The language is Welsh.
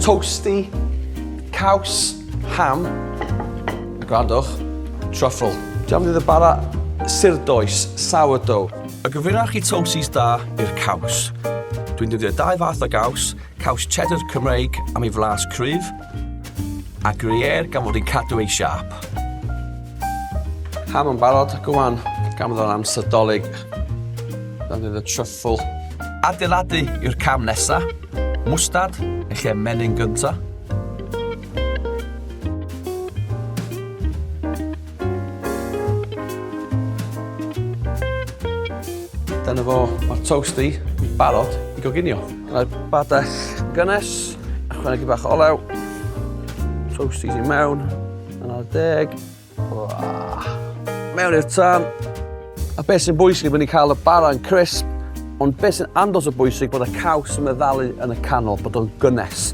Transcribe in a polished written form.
Tosti Caws, ham, a gwrandwch, truffle. Diolch yn bara surdoes, sourdough. Y gyfrinach i toasties da i'r caws. Dwi'n defnyddio 2 fath o caws cheddar Cymreig am ei flas cryf, a gruyère gan fod i'n cadw ei siap. Ham yn barod ac wan gan fod o'n amser dolig. Dan ni'n y truffle. Adeiladu i'r cam nesa, mwstard, eich lle menyn gynta. Dyna fo, mae'r tosti yn barod i goginio. Gyda'r badell gynnes, ychwanegu bach o olew, toasties i mewn, yna'r deg. Mewn i'r tan. A beth sy'n bwysig bod ni'n cael y bara yn crisp, ond beth sy'n andros o bwysig bod y caws yn meddalu yn y canol, bod o'n gynnes.